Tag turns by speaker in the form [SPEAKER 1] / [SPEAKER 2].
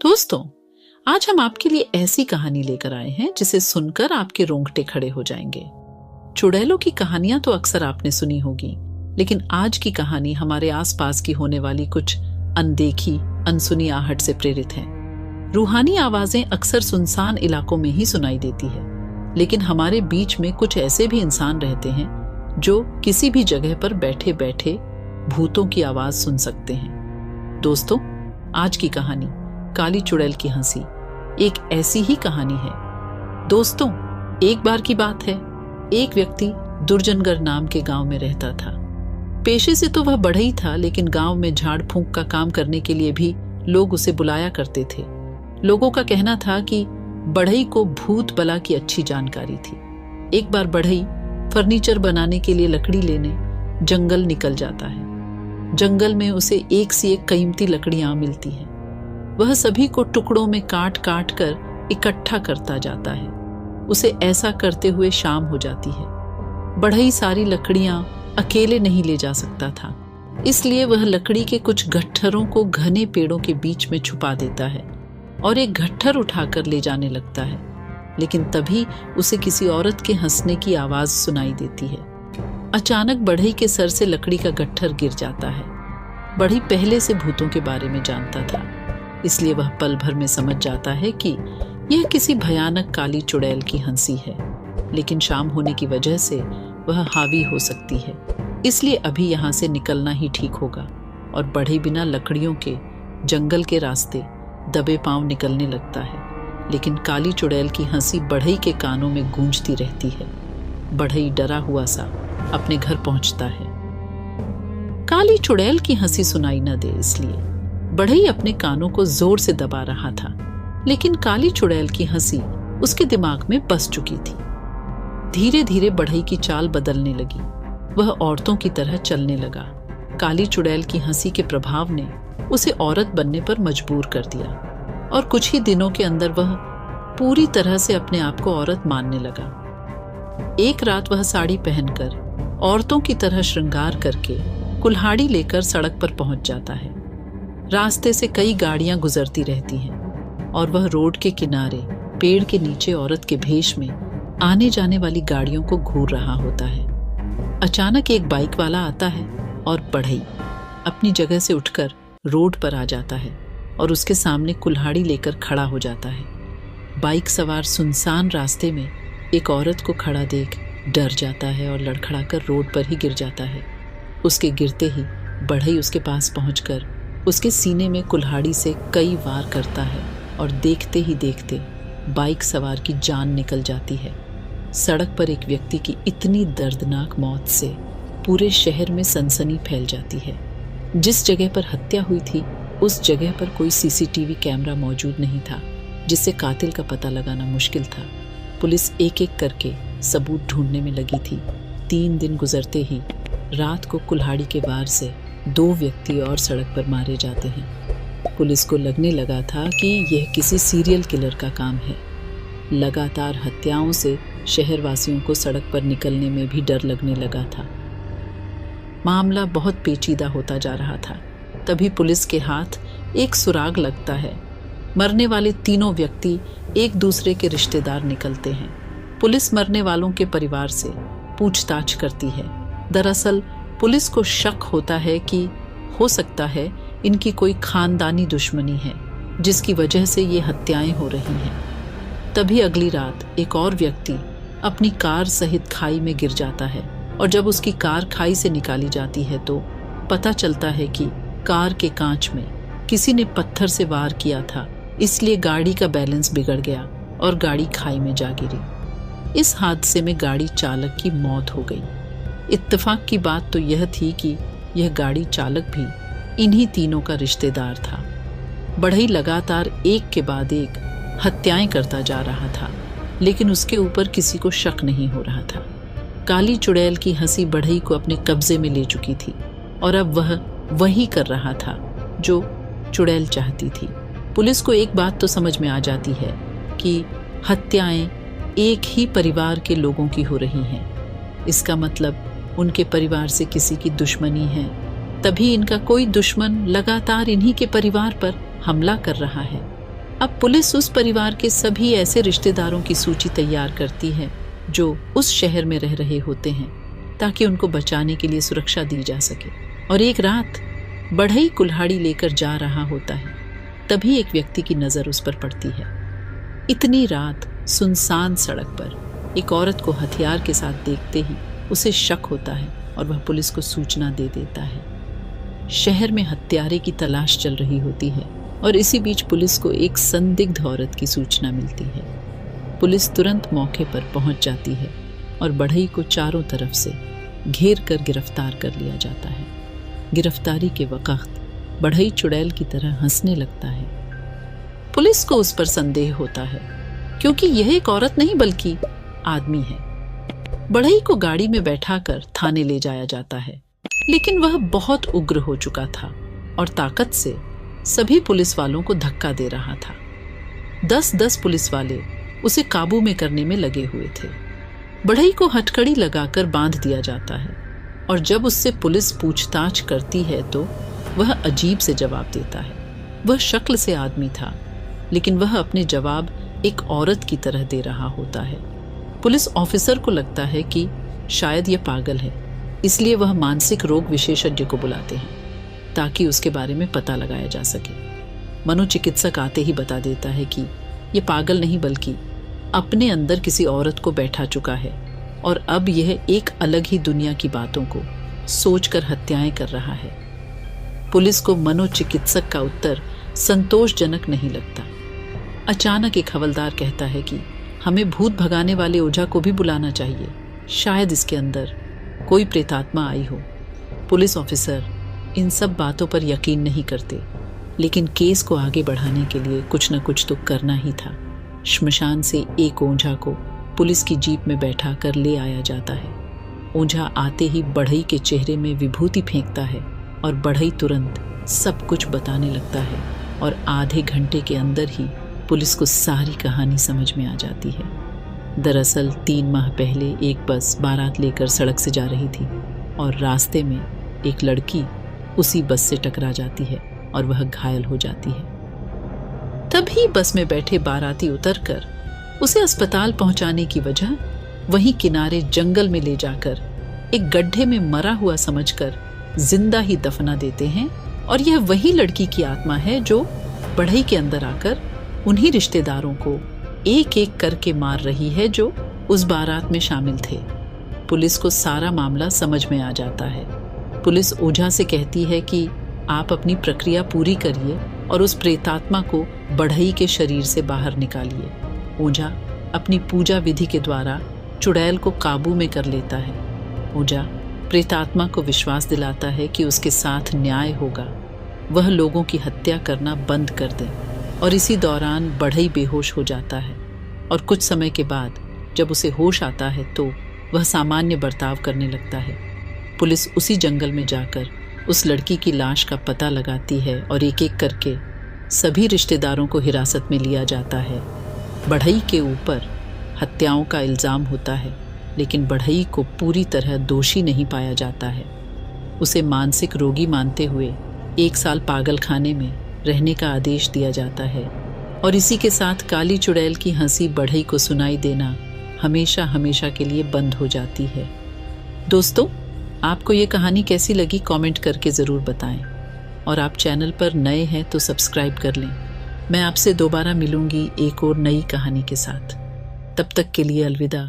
[SPEAKER 1] दोस्तों, आज हम आपके लिए ऐसी कहानी लेकर आए हैं जिसे सुनकर आपके रोंगटे खड़े हो जाएंगे। चुड़ैलों की कहानियां तो अक्सर आपने सुनी होगी, लेकिन आज की कहानी हमारे आसपास की होने वाली कुछ अनदेखी, अनसुनी आहट से प्रेरित है। रूहानी आवाजें अक्सर सुनसान इलाकों में ही सुनाई देती है, लेकिन हमारे बीच में कुछ ऐसे भी इंसान रहते हैं जो किसी भी जगह पर बैठे बैठे भूतों की आवाज सुन सकते हैं। दोस्तों, आज की कहानी काली चुड़ैल की हंसी एक ऐसी ही कहानी है। दोस्तों, एक बार की बात है, एक व्यक्ति दुर्जनगढ़ नाम के गांव में रहता था। पेशे से तो वह बढ़ई था, लेकिन गांव में झाड़ फूंक का काम करने के लिए भी लोग उसे बुलाया करते थे। लोगों का कहना था कि बढ़ई को भूत बला की अच्छी जानकारी थी। एक बार बढ़ई फर्नीचर बनाने के लिए लकड़ी लेने जंगल निकल जाता है। जंगल में उसे एक से एक कीमती लकड़ियां मिलती हैं। वह सभी को टुकड़ों में काट काट कर इकट्ठा करता जाता है। उसे ऐसा करते हुए शाम हो जाती है। बढ़ई सारी लकड़ियां अकेले नहीं ले जा सकता था, इसलिए वह लकड़ी के कुछ गट्ठरों को घने पेड़ों के बीच में छुपा देता है और एक गट्ठर उठाकर ले जाने लगता है। लेकिन तभी उसे किसी औरत के हंसने की आवाज सुनाई देती है। अचानक बढ़ई के सर से लकड़ी का गट्ठर गिर जाता है। बढ़ई पहले से भूतों के बारे में जानता था, इसलिए वह पल भर में समझ जाता है कि यह किसी भयानक काली चुड़ैल की हंसी है। लेकिन शाम होने की वजह से वह हावी हो सकती है, इसलिए अभी यहाँ से निकलना ही ठीक होगा। और बढ़ई बिना लकड़ियों के जंगल के रास्ते दबे पांव निकलने लगता है। लेकिन काली चुड़ैल की हंसी बढ़ई के कानों में गूंजती रहती है। बढ़ई डरा हुआ सा अपने घर पहुंचता है। काली चुड़ैल की हंसी सुनाई न दे, इसलिए बढ़ई अपने कानों को जोर से दबा रहा था। लेकिन काली चुड़ैल की हंसी उसके दिमाग में बस चुकी थी। धीरे धीरे बढ़ई की चाल बदलने लगी। वह औरतों की तरह चलने लगा। काली चुड़ैल की हंसी के प्रभाव ने उसे औरत बनने पर मजबूर कर दिया और कुछ ही दिनों के अंदर वह पूरी तरह से अपने आप को औरत मानने लगा। एक रात वह साड़ी पहनकर औरतों की तरह श्रृंगार करके कुल्हाड़ी लेकर सड़क पर पहुंच जाता है। रास्ते से कई गाड़ियां गुजरती रहती हैं और वह रोड के किनारे पेड़ के नीचे औरत के भेष में आने जाने वाली गाड़ियों को घूर रहा होता है। अचानक एक बाइक वाला आता है और बढ़ई अपनी जगह से उठकर रोड पर आ जाता है और उसके सामने कुल्हाड़ी लेकर खड़ा हो जाता है। बाइक सवार सुनसान रास्ते में एक औरत को खड़ा देख डर जाता है और लड़खड़ाकर रोड पर ही गिर जाता है। उसके गिरते ही बढ़ई उसके पास पहुंचकर उसके सीने में कुल्हाड़ी से कई वार करता है और देखते ही देखते बाइक सवार की जान निकल जाती है। सड़क पर एक व्यक्ति की इतनी दर्दनाक मौत से पूरे शहर में सनसनी फैल जाती है। जिस जगह पर हत्या हुई थी उस जगह पर कोई सीसीटीवी कैमरा मौजूद नहीं था, जिससे कातिल का पता लगाना मुश्किल था। पुलिस एक एक करके सबूत ढूंढने में लगी थी। 3 दिन गुजरते ही रात को कुल्हाड़ी के वार से 2 व्यक्ति और सड़क पर मारे जाते हैं। पुलिस को लगने लगा था कि यह किसी सीरियल किलर का काम है। लगातार हत्याओं से शहरवासियों को सड़क पर निकलने में भी डर लगने लगा था। मामला बहुत पेचीदा होता जा रहा था। तभी पुलिस के हाथ एक सुराग लगता है। मरने वाले तीनों व्यक्ति एक दूसरे के रिश्तेदार निकलते हैं। पुलिस मरने वालों के परिवार से पूछताछ करती है। दरअसल पुलिस को शक होता है कि हो सकता है इनकी कोई खानदानी दुश्मनी है, जिसकी वजह से ये हत्याएं हो रही हैं। तभी अगली रात एक और व्यक्ति अपनी कार सहित खाई में गिर जाता है और जब उसकी कार खाई से निकाली जाती है तो पता चलता है कि कार के कांच में किसी ने पत्थर से वार किया था, इसलिए गाड़ी का बैलेंस बिगड़ गया और गाड़ी खाई में जा गिरी। इस हादसे में गाड़ी चालक की मौत हो गई। इत्तेफाक की बात तो यह थी कि यह गाड़ी चालक भी इन्हीं तीनों का रिश्तेदार था। बढ़ई लगातार एक के बाद एक हत्याएं करता जा रहा था, लेकिन उसके ऊपर किसी को शक नहीं हो रहा था। काली चुड़ैल की हंसी बढ़ई को अपने कब्जे में ले चुकी थी और अब वह वही कर रहा था जो चुड़ैल चाहती थी। पुलिस को एक बात तो समझ में आ जाती है कि हत्याएं एक ही परिवार के लोगों की हो रही हैं। इसका मतलब उनके परिवार से किसी की दुश्मनी है, तभी इनका कोई दुश्मन लगातार इन्हीं के परिवार पर हमला कर रहा है। अब पुलिस उस परिवार के सभी ऐसे रिश्तेदारों की सूची तैयार करती है जो उस शहर में रह रहे होते हैं, ताकि उनको बचाने के लिए सुरक्षा दी जा सके। और एक रात बढ़ई कुल्हाड़ी लेकर जा रहा होता है, तभी एक व्यक्ति की नजर उस पर पड़ती है। इतनी रात सुनसान सड़क पर एक औरत को हथियार के साथ देखते ही उसे शक होता है और वह पुलिस को सूचना दे देता है। शहर में हत्यारे की तलाश चल रही होती है और इसी बीच पुलिस को एक संदिग्ध औरत की सूचना मिलती है। पुलिस तुरंत मौके पर पहुंच जाती है और बढ़ई को चारों तरफ से घेर कर गिरफ्तार कर लिया जाता है। गिरफ्तारी के वक्त बढ़ई चुड़ैल की तरह हंसने लगता है। पुलिस को उस पर संदेह होता है, क्योंकि यह एक औरत नहीं बल्कि आदमी है। बढ़ई को गाड़ी में बैठाकर थाने ले जाया जाता है, लेकिन वह बहुत उग्र हो चुका था और ताकत से सभी पुलिस वालों को धक्का दे रहा था। 10-10 पुलिस वाले उसे काबू में करने में लगे हुए थे। बढ़ई को हथकड़ी लगाकर बांध दिया जाता है और जब उससे पुलिस पूछताछ करती है तो वह अजीब से जवाब देता है। वह शक्ल से आदमी था, लेकिन वह अपने जवाब एक औरत की तरह दे रहा होता है। पुलिस ऑफिसर को लगता है कि शायद यह पागल है, इसलिए वह मानसिक रोग विशेषज्ञ को बुलाते हैं ताकि उसके बारे में पता लगाया जा सके। मनोचिकित्सक आते ही बता देता है कि यह पागल नहीं बल्कि अपने अंदर किसी औरत को बैठा चुका है और अब यह एक अलग ही दुनिया की बातों को सोचकर हत्याएं कर रहा है। पुलिस को मनोचिकित्सक का उत्तर संतोषजनक नहीं लगता। अचानक एक हवलदार कहता है कि हमें भूत भगाने वाले ओझा को भी बुलाना चाहिए, शायद इसके अंदर कोई प्रेतात्मा आई हो। पुलिस ऑफिसर इन सब बातों पर यकीन नहीं करते, लेकिन केस को आगे बढ़ाने के लिए कुछ न कुछ तो करना ही था। श्मशान से एक ओझा को पुलिस की जीप में बैठा कर ले आया जाता है। ओझा आते ही बढ़ई के चेहरे में विभूति फेंकता है और बढ़ई तुरंत सब कुछ बताने लगता है और आधे घंटे के अंदर ही पुलिस को सारी कहानी समझ में आ जाती है। दरअसल 3 माह पहले एक बस बारात लेकर सड़क से जा रही थी और रास्ते में एक लड़की उसी बस से टकरा जाती है और वह घायल हो जाती है। तभी बस में बैठे बाराती उतरकर उसे अस्पताल पहुंचाने की वजह वहीं किनारे जंगल में ले जाकर एक गड्ढे में मरा हुआ समझकर जिंदा ही दफना देते हैं और यह वही लड़की की आत्मा है जो बढ़ई के अंदर आकर उन्हीं रिश्तेदारों को एक एक करके मार रही है जो उस बारात में शामिल थे। पुलिस को सारा मामला समझ में आ जाता है। पुलिस ओझा से कहती है कि आप अपनी प्रक्रिया पूरी करिए और उस प्रेतात्मा को बढ़ई के शरीर से बाहर निकालिए। ओझा अपनी पूजा विधि के द्वारा चुड़ैल को काबू में कर लेता है। ओझा प्रेतात्मा को विश्वास दिलाता है कि उसके साथ न्याय होगा, वह लोगों की हत्या करना बंद कर दे। और इसी दौरान बढ़ई बेहोश हो जाता है और कुछ समय के बाद जब उसे होश आता है तो वह सामान्य बर्ताव करने लगता है। पुलिस उसी जंगल में जाकर उस लड़की की लाश का पता लगाती है और एक एक करके सभी रिश्तेदारों को हिरासत में लिया जाता है। बढ़ई के ऊपर हत्याओं का इल्ज़ाम होता है, लेकिन बढ़ई को पूरी तरह दोषी नहीं पाया जाता है। उसे मानसिक रोगी मानते हुए 1 साल पागल खाने में रहने का आदेश दिया जाता है और इसी के साथ काली चुड़ैल की हंसी बढ़ई को सुनाई देना हमेशा हमेशा के लिए बंद हो जाती है। दोस्तों, आपको ये कहानी कैसी लगी कमेंट करके ज़रूर बताएं और आप चैनल पर नए हैं तो सब्सक्राइब कर लें। मैं आपसे दोबारा मिलूंगी एक और नई कहानी के साथ। तब तक के लिए अलविदा।